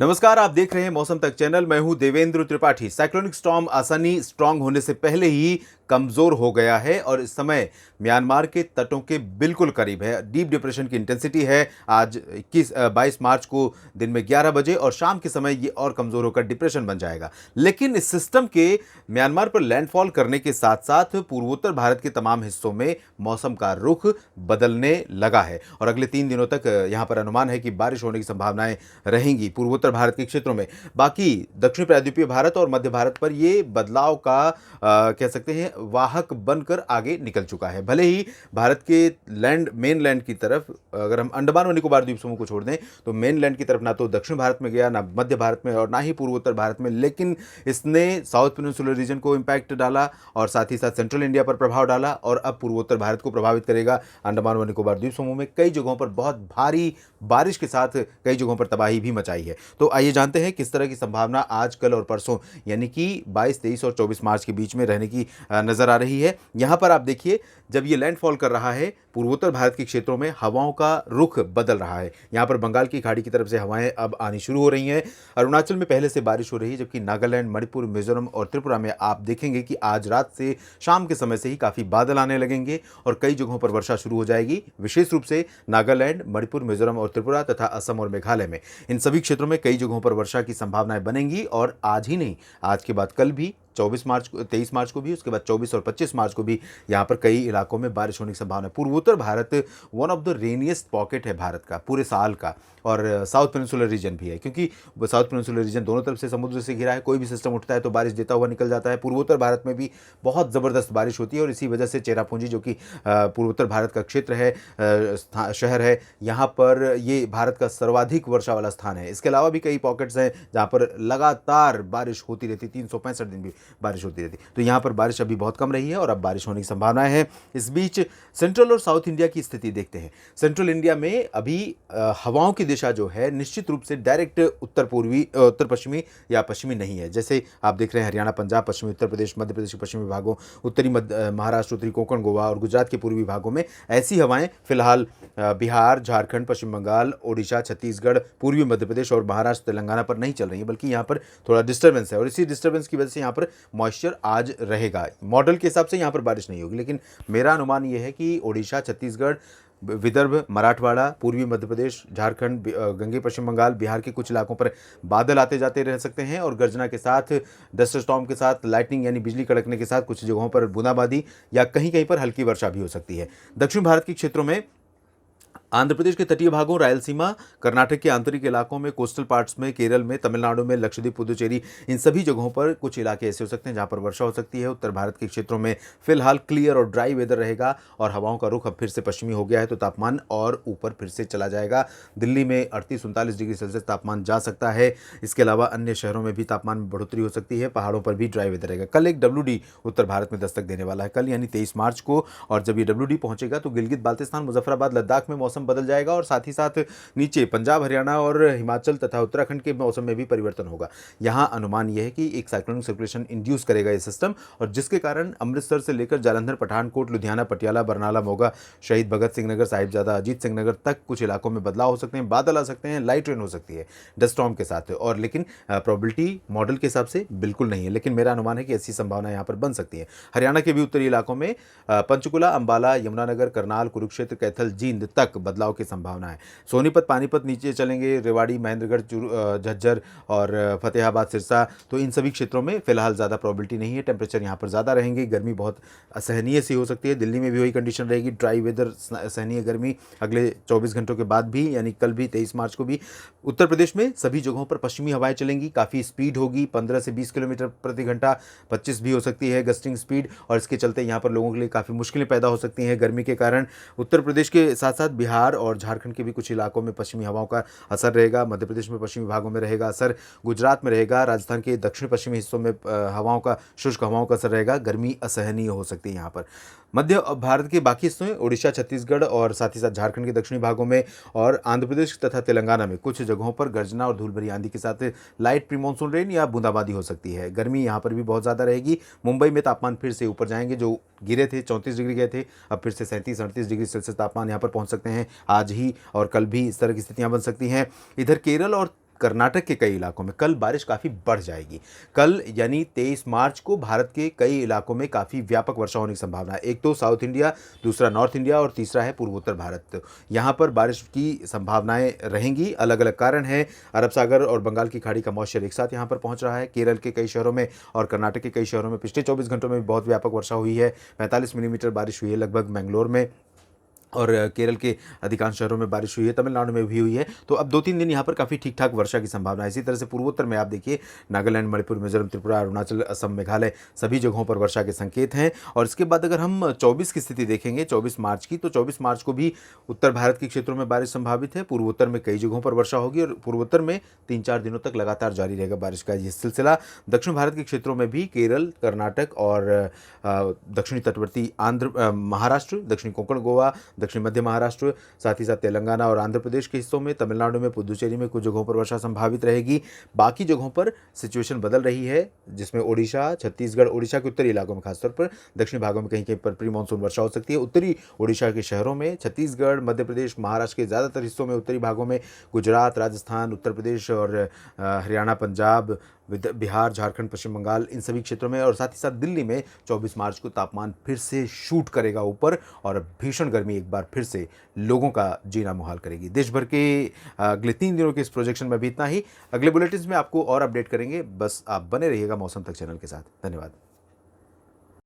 नमस्कार, आप देख रहे हैं मौसम तक चैनल। मैं हूं देवेंद्र त्रिपाठी। साइक्लोनिक स्टॉर्म आसानी स्ट्रांग होने से पहले ही कमजोर हो गया है और इस समय म्यांमार के तटों के बिल्कुल करीब है। डीप डिप्रेशन की इंटेंसिटी है आज 22 मार्च को दिन में 11 बजे और शाम के समय ये और कमजोर होकर डिप्रेशन बन जाएगा। लेकिन इस सिस्टम के म्यांमार पर लैंडफॉल करने के साथ साथ पूर्वोत्तर भारत के तमाम हिस्सों में मौसम का रुख बदलने लगा है और अगले 3 दिनों तक यहां पर अनुमान है कि बारिश होने की संभावनाएं रहेंगी पूर्वोत्तर भारत के क्षेत्रों में। बाकी दक्षिण प्रायद्वीपीय भारत और मध्य भारत पर यह बदलाव का कह सकते हैं वाहक बनकर आगे निकल चुका है। भले ही भारत के मेन लैंड की तरफ अगर हम अंडमान और निकोबार द्वीप समूह को छोड़ दें तो मेन लैंड की तरफ ना तो दक्षिण भारत में गया, ना मध्य भारत में और ना ही पूर्वोत्तर भारत में, लेकिन इसने साउथ पेनिनसुलर रीजन को इंपैक्ट डाला और साथ ही साथ सेंट्रल इंडिया पर प्रभाव डाला और अब पूर्वोत्तर भारत को प्रभावित करेगा। अंडमान और निकोबार द्वीप समूह में कई जगहों पर बहुत भारी बारिश के साथ कई जगहों पर तबाही भी मचाई है। तो आइए जानते हैं किस तरह की संभावना आज, कल और परसों यानी कि 22, 23 और 24 मार्च के बीच में रहने की नजर आ रही है। यहां पर आप देखिए, जब ये लैंडफॉल कर रहा है पूर्वोत्तर भारत के क्षेत्रों में हवाओं का रुख बदल रहा है। यहां पर बंगाल की खाड़ी की तरफ से हवाएं अब आनी शुरू हो रही हैं। अरुणाचल में पहले से बारिश हो रही है, जबकि नागालैंड, मणिपुर, मिजोरम और त्रिपुरा में आप देखेंगे कि आज रात से शाम के समय से ही काफी बादल आने लगेंगे और कई जगहों पर वर्षा शुरू हो जाएगी। विशेष रूप से नागालैंड, मणिपुर, मिजोरम और त्रिपुरा तथा असम और मेघालय में इन सभी क्षेत्रों में कई जगहों पर वर्षा की संभावनाएं बनेंगी और आज ही नहीं, आज के बाद कल भी 24 मार्च को, 23 मार्च को भी, उसके बाद 24 और 25 मार्च को भी यहाँ पर कई इलाकों में बारिश होने की संभावना है। पूर्वोत्तर Bharat one of the rainiest pocket है भारत का पूरे साल का और साउथ पेनिनसुलर रीजन भी है, क्योंकि साउथ पेनिनसुलर रीजन दोनों तरफ से समुद्र से घिरा है। कोई भी सिस्टम उठता है तो बारिश देता हुआ निकल जाता है। पूर्वोत्तर भारत में भी बहुत ज़बरदस्त बारिश होती है और इसी वजह से चेरापूंजी, जो कि पूर्वोत्तर भारत का क्षेत्र है, शहर है, यहाँ पर ये भारत का सर्वाधिक वर्षा वाला स्थान है। इसके अलावा भी कई पॉकेट्स हैं जहाँ पर लगातार बारिश होती रहती, 365 दिन भी बारिश होती रहती। तो यहाँ पर बारिश अभी बहुत कम रही है और अब बारिश होने की संभावनाएं हैं। इस बीच सेंट्रल और साउथ इंडिया की स्थिति देखते हैं। सेंट्रल इंडिया में अभी हवाओं की दिशा जो है निश्चित रूप से डायरेक्ट उत्तर पश्चिमी या पश्चिमी नहीं है। जैसे आप देख रहे हैं हरियाणा, पंजाब, पश्चिमी उत्तर प्रदेश, मध्य प्रदेश के पश्चिमी भागों, उत्तरी महाराष्ट्र, उत्तरी कोंकण, गोवा और गुजरात के पूर्वी भागों में ऐसी हवाएं फिलहाल बिहार, झारखंड, पश्चिम बंगाल, ओडिशा, छत्तीसगढ़, पूर्वी मध्य प्रदेश और महाराष्ट्र, तेलंगाना पर नहीं चल रही है, बल्कि यहाँ पर थोड़ा डिस्टर्बेंस है और इसी डिस्टर्बेंस की वजह से यहाँ पर मॉइस्चर आज रहेगा। मॉडल के हिसाब से यहाँ पर बारिश नहीं होगी, लेकिन मेरा अनुमान यह है कि ओडिशा, छत्तीसगढ़, विदर्भ, मराठवाड़ा, पूर्वी मध्य प्रदेश, झारखंड, गंगे पश्चिम बंगाल, बिहार के कुछ इलाकों पर बादल आते जाते रह सकते हैं और गर्जना के साथ, डस्ट स्टॉर्म के साथ, लाइटनिंग यानी बिजली कड़कने के साथ कुछ जगहों पर बूंदाबांदी या कहीं कहीं पर हल्की वर्षा भी हो सकती है। दक्षिण भारत के क्षेत्रों में आंध्र प्रदेश के तटीय भागों, रायलसीमा, कर्नाटक के आंतरिक इलाकों में, कोस्टल पार्ट्स में, केरल में, तमिलनाडु में, लक्षद्वीप, पुदुचेरी, इन सभी जगहों पर कुछ इलाके ऐसे हो सकते हैं जहां पर वर्षा हो सकती है। उत्तर भारत के क्षेत्रों में फिलहाल क्लियर और ड्राई वेदर रहेगा और हवाओं का रुख अब फिर से पश्चिमी हो गया है, तो तापमान और ऊपर फिर से चला जाएगा। दिल्ली में 38-39 डिग्री सेल्सियस तापमान जा सकता है। इसके अलावा अन्य शहरों में भी तापमान में बढ़ोतरी हो सकती है। पहाड़ों पर भी ड्राई वेदर रहेगा। कल एक WD उत्तर भारत में दस्तक देने वाला है, कल यानी 23 मार्च को, और जब ये WD पहुंचेगा तो गिलगित बाल्टिस्तान, मुजफ्फराबाद, लद्दाख में मौसम बदल जाएगा और साथ ही साथ नीचे पंजाब, हरियाणा और हिमाचल तथा उत्तराखंड के मौसम में भी परिवर्तन होगा। यहां अनुमान यह है कि एक साइक्लोनिक सर्कुलेशन इंड्यूस करेगा ये सिस्टम और जिसके कारण अमृतसर से लेकर जालंधर, पठानकोट, लुधियाना, पटियाला, बरनाला, मोगा, शहीद भगत सिंह नगर, साहिबजादा अजीत सिंह नगर तक कुछ इलाकों में बदलाव हो सकते हैं, बादल आ सकते हैं, लाइट रेन हो सकती है डस्ट स्टॉर्म के साथ। और लेकिन प्रोबेबिलिटी मॉडल के हिसाब से बिल्कुल नहीं है, लेकिन मेरा अनुमान है कि ऐसी संभावना यहां पर बन सकती है। हरियाणा के भी उत्तरी इलाकों में पंचकुला, अंबाला, यमुनानगर, करनाल, कुरुक्षेत्र, कैथल, जींद तक बदलाव की संभावना है। सोनीपत, पानीपत नीचे चलेंगे, रेवाड़ी, महेंद्रगढ़, झज्जर और फतेहाबाद, सिरसा, तो इन सभी क्षेत्रों में फिलहाल ज़्यादा प्रोबेबिलिटी नहीं है। टेम्परेचर यहाँ पर ज़्यादा रहेंगे, गर्मी बहुत असहनीय सी हो सकती है। दिल्ली में भी वही कंडीशन रहेगी, ड्राई वेदर, असहनीय गर्मी अगले 24 घंटों के बाद भी, यानी कल भी 23 मार्च को भी। उत्तर प्रदेश में सभी जगहों पर पश्चिमी हवाएं चलेंगी, काफ़ी स्पीड होगी, 15 से 20 किलोमीटर प्रति घंटा, 25 भी हो सकती है गस्टिंग स्पीड, और इसके चलते यहाँ पर लोगों के लिए काफ़ी मुश्किलें पैदा हो सकती हैं गर्मी के कारण। उत्तर प्रदेश के साथ साथ बिहार और झारखंड के भी कुछ इलाकों में पश्चिमी हवाओं का असर रहेगा। मध्य प्रदेश में पश्चिमी भागों में रहेगा असर, गुजरात में रहेगा, राजस्थान के दक्षिण पश्चिमी हिस्सों में शुष्क हवाओं का असर रहेगा। गर्मी असहनीय हो सकती है यहाँ पर। मध्य भारत के बाकी हिस्सों में, ओडिशा, छत्तीसगढ़ और साथ ही साथ झारखंड के दक्षिणी भागों में और आंध्र प्रदेश तथा तेलंगाना में कुछ जगहों पर गर्जना और धूल भरी आंधी के साथ लाइट प्री मानसून रेन या बूंदाबांदी हो सकती है। गर्मी यहाँ पर भी बहुत ज़्यादा रहेगी। मुंबई में तापमान फिर से ऊपर जाएंगे, जो गिरे थे 34 डिग्री गए थे, अब फिर से 37-38 डिग्री सेल्सियस तापमान यहाँ पर पहुँच सकते हैं आज ही और कल भी। इस तरह की स्थितियाँ बन सकती हैं। इधर केरल और कर्नाटक के कई इलाकों में कल बारिश काफ़ी बढ़ जाएगी। कल यानी 23 मार्च को भारत के कई इलाकों में काफ़ी व्यापक वर्षा होने की संभावना है। एक तो साउथ इंडिया, दूसरा नॉर्थ इंडिया और तीसरा है पूर्वोत्तर भारत। यहाँ पर बारिश की संभावनाएं रहेंगी। अलग अलग कारण हैं। अरब सागर और बंगाल की खाड़ी का मॉइस्चर एक साथ यहाँ पर पहुँच रहा है। केरल के कई शहरों में और कर्नाटक के कई शहरों में पिछले 24 घंटों में बहुत व्यापक वर्षा हुई है। 45 मिलीमीटर बारिश हुई है लगभग मैंगलोर में, और केरल के अधिकांश शहरों में बारिश हुई है, तमिलनाडु में भी हुई है। तो अब 2-3 दिन यहाँ पर काफ़ी ठीक-ठाक वर्षा की संभावना है। इसी तरह से पूर्वोत्तर में आप देखिए, नागालैंड, मणिपुर, मिजोरम, त्रिपुरा, अरुणाचल, असम, मेघालय, सभी जगहों पर वर्षा के संकेत हैं। और इसके बाद अगर हम 24 की स्थिति देखेंगे, 24 मार्च की, तो 24 मार्च को भी उत्तर भारत के क्षेत्रों में बारिश संभावित है। पूर्वोत्तर में कई जगहों पर वर्षा होगी और पूर्वोत्तर में 3-4 दिनों तक लगातार जारी रहेगा बारिश का ये सिलसिला। दक्षिण भारत के क्षेत्रों में भी केरल, कर्नाटक और दक्षिणी तटवर्ती महाराष्ट्र, दक्षिणी कोंकण, गोवा, दक्षिण मध्य महाराष्ट्र, साथ ही साथ तेलंगाना और आंध्र प्रदेश के हिस्सों में, तमिलनाडु में, पुदुचेरी में कुछ जगहों पर वर्षा संभावित रहेगी। बाकी जगहों पर सिचुएशन बदल रही है, जिसमें ओडिशा, छत्तीसगढ़, ओडिशा के उत्तरी इलाकों में खासतौर पर, दक्षिणी भागों में कहीं कहीं पर प्री मानसून वर्षा हो सकती है। उत्तरी ओडिशा के शहरों में, छत्तीसगढ़, मध्य प्रदेश, महाराष्ट्र के ज़्यादातर हिस्सों में, उत्तरी भागों में, गुजरात, राजस्थान, उत्तर प्रदेश और हरियाणा, पंजाब, बिहार, झारखंड, पश्चिम बंगाल, इन सभी क्षेत्रों में और साथ ही साथ दिल्ली में 24 मार्च को तापमान फिर से शूट करेगा ऊपर और भीषण गर्मी एक बार फिर से लोगों का जीना मुहाल करेगी। देश भर के अगले 3 दिनों के इस प्रोजेक्शन में भी इतना ही। अगले बुलेटिन में आपको और अपडेट करेंगे। बस आप बने रहिएगा मौसम तक चैनल के साथ। धन्यवाद।